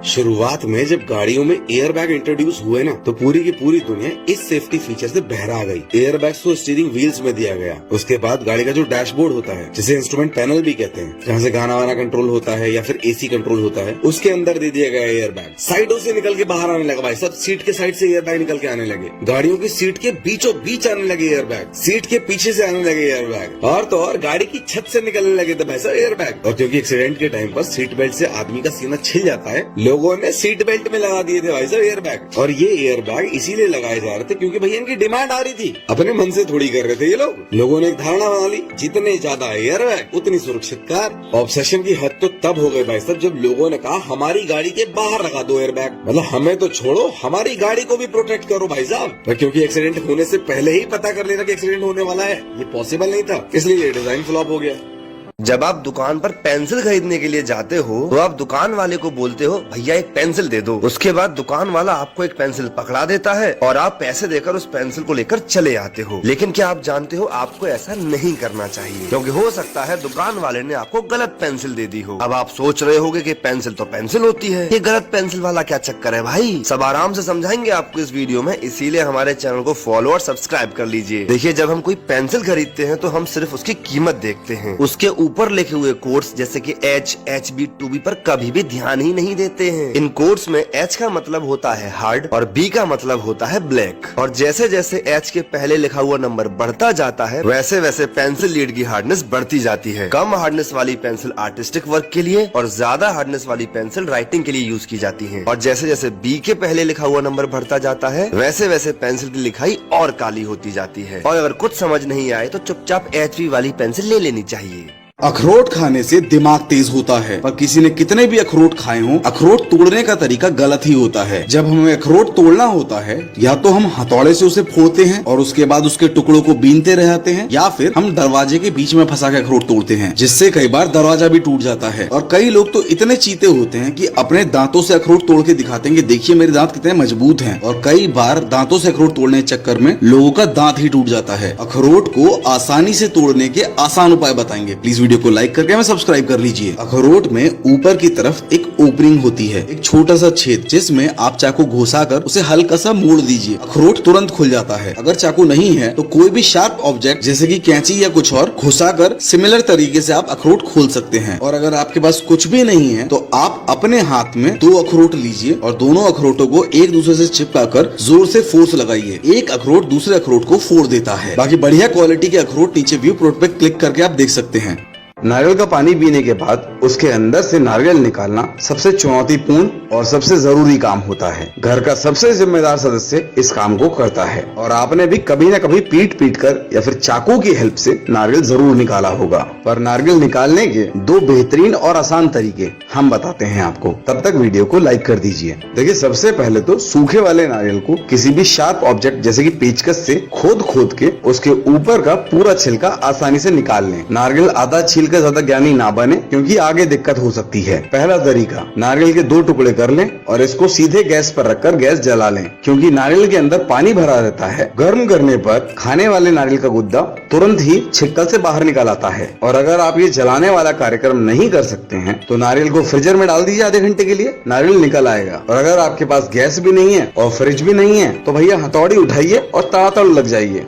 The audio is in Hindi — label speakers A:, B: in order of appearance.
A: शुरुआत में जब गाड़ियों में एयर बैग इंट्रोड्यूस हुए ना, तो पूरी की पूरी दुनिया इस सेफ्टी फीचर से बहरा गई। एयर बैग तो स्टीयरिंग व्हील्स में दिया गया। उसके बाद गाड़ी का जो डैशबोर्ड होता है, जिसे इंस्ट्रूमेंट पैनल भी कहते हैं, जहाँ से गाना वाना कंट्रोल होता है या फिर एसी कंट्रोल होता है, उसके अंदर दे दिया गया एयर बैग। साइडों से निकल के बाहर आने लगा भाई सब, सीट के साइड से एयर बैग निकल के आने लगे। गाड़ियों की सीट के बीचों बीच आने लगे एयर बैग, सीट के पीछे से आने लगे एयर बैग, और तो और गाड़ी की छत से निकलने लगे थे भाई साहब एयर बैग। और क्योंकि एक्सीडेंट के टाइम पर सीट बेल्ट से आदमी का सीना छिल जाता है, लोगों ने सीट बेल्ट में लगा दिए थे भाई साहब एयर बैग। और ये एयर बैग इसीलिए लगाए जा रहे थे क्योंकि भैया इनकी डिमांड आ रही थी, अपने मन से थोड़ी कर रहे थे ये लोग। लोगों ने एक धारणा बना ली, जितने ज्यादा एयर बैग उतनी सुरक्षित कार। ऑब्सेशन की हद तो तब हो गई भाई साहब जब लोगों ने कहा हमारी गाड़ी के बाहर लगा दो एयर बैग। मतलब हमें तो छोड़ो, हमारी गाड़ी को भी प्रोटेक्ट करो भाई साहब। क्योंकि एक्सीडेंट होने से पहले ही पता कर लेना कि एक्सीडेंट होने वाला है, ये पॉसिबल नहीं था, इसलिए ये डिजाइन फ्लॉप हो गया।
B: जब आप दुकान पर पेंसिल खरीदने के लिए जाते हो तो आप दुकान वाले को बोलते हो भैया एक पेंसिल दे दो। उसके बाद दुकान वाला आपको एक पेंसिल पकड़ा देता है और आप पैसे देकर उस पेंसिल को लेकर चले आते हो। लेकिन क्या आप जानते हो आपको ऐसा नहीं करना चाहिए, क्योंकि हो सकता है दुकान वाले ने आपको गलत पेंसिल दे दी हो। अब आप सोच रहे होगे कि पेंसिल तो पेंसिल होती है, ये गलत पेंसिल वाला क्या चक्कर है भाई। सब आराम से समझाएंगे आपको इस वीडियो में, इसीलिए हमारे चैनल को फॉलो और सब्सक्राइब कर लीजिए। देखिए, जब हम कोई पेंसिल खरीदते हैं तो हम सिर्फ उसकी कीमत देखते हैं, उसके ऊपर लिखे हुए कोड्स जैसे कि H, HB, 2B पर कभी भी ध्यान ही नहीं देते हैं। इन कोड्स में H का मतलब होता है हार्ड और B का मतलब होता है ब्लैक। और जैसे जैसे H के पहले लिखा हुआ नंबर बढ़ता जाता है, वैसे वैसे पेंसिल लीड की हार्डनेस बढ़ती जाती है। कम हार्डनेस वाली पेंसिल आर्टिस्टिक वर्क के लिए और ज्यादा हार्डनेस वाली पेंसिल राइटिंग के लिए यूज की जाती है। और जैसे जैसे B के पहले लिखा हुआ नंबर बढ़ता जाता है, वैसे वैसे पेंसिल की लिखाई और काली होती जाती है। और अगर कुछ समझ नहीं आए तो चुपचाप HB वाली पेंसिल ले लेनी चाहिए।
C: अखरोट खाने से दिमाग तेज होता है, पर किसी ने कितने भी अखरोट खाए हों, अखरोट तोड़ने का तरीका गलत ही होता है। जब हमें अखरोट तोड़ना होता है, या तो हम हथौड़े से उसे फोड़ते हैं और उसके बाद उसके टुकड़ों को बीनते रहते हैं, या फिर हम दरवाजे के बीच में फंसा के अखरोट तोड़ते हैं, जिससे कई बार दरवाजा भी टूट जाता है। और कई लोग तो इतने चीते होते हैं कि अपने दांतों से अखरोट तोड़ के दिखाते हैं कि देखिए मेरे दांत कितने मजबूत हैं। और कई बार दांतों से अखरोट तोड़ने के चक्कर में लोगों का दांत ही टूट जाता है। अखरोट को आसानी से तोड़ने के आसान उपाय बताएंगे, प्लीज वीडियो को लाइक करके हमें सब्सक्राइब कर लीजिए। अखरोट में ऊपर की तरफ एक ओपनिंग होती है, एक छोटा सा छेद, जिसमें आप चाकू घुसाकर उसे हल्का सा मोड़ दीजिए। अखरोट तुरंत खुल जाता है। अगर चाकू नहीं है तो कोई भी शार्प ऑब्जेक्ट जैसे कि कैंची या कुछ और घुसाकर सिमिलर तरीके से आप अखरोट खोल सकते हैं। और अगर आपके पास कुछ भी नहीं है तो आप अपने हाथ में 2 अखरोट लीजिए और दोनों अखरोटों को एक दूसरे से चिपकाकर जोर से फोर्स लगाइए। एक अखरोट दूसरे अखरोट को फोड़ देता है। बाकी बढ़िया क्वालिटी के अखरोट नीचे व्यू प्रोट पे क्लिक करके आप देख सकते हैं।
D: नारियल का पानी पीने के बाद उसके अंदर से नारियल निकालना सबसे चुनौतीपूर्ण और सबसे जरूरी काम होता है। घर का सबसे जिम्मेदार सदस्य इस काम को करता है, और आपने भी कभी न कभी पीट कर या फिर चाकू की हेल्प से नारियल जरूर निकाला होगा। पर नारियल निकालने के 2 बेहतरीन और आसान तरीके हम बताते हैं आपको, तब तक वीडियो को लाइक कर दीजिए। देखिए, सबसे पहले तो सूखे वाले नारियल को किसी भी शार्प ऑब्जेक्ट जैसे कि पेचकस से खोद के उसके ऊपर का पूरा छिलका आसानी से निकाल लें। नारियल आधा छील का ज्यादा ज्ञानी ना बने, क्योंकि आगे दिक्कत हो सकती है। पहला तरीका, नारियल के 2 टुकड़े कर लें और इसको सीधे गैस पर रखकर गैस जला लें, क्योंकि नारियल के अंदर पानी भरा रहता है। गर्म करने पर खाने वाले नारियल का गुद्दा तुरंत ही छिक्कल से बाहर निकल आता है। और अगर आप ये जलाने वाला कार्यक्रम नहीं कर सकते हैं तो नारियल को फ्रीजर में डाल दीजिए आधे घंटे के लिए, नारियल निकल आएगा। और अगर आपके पास गैस भी नहीं है और फ्रिज भी नहीं है तो भैया हथौड़ी उठाइए और तड़ातड़ लग जाइए।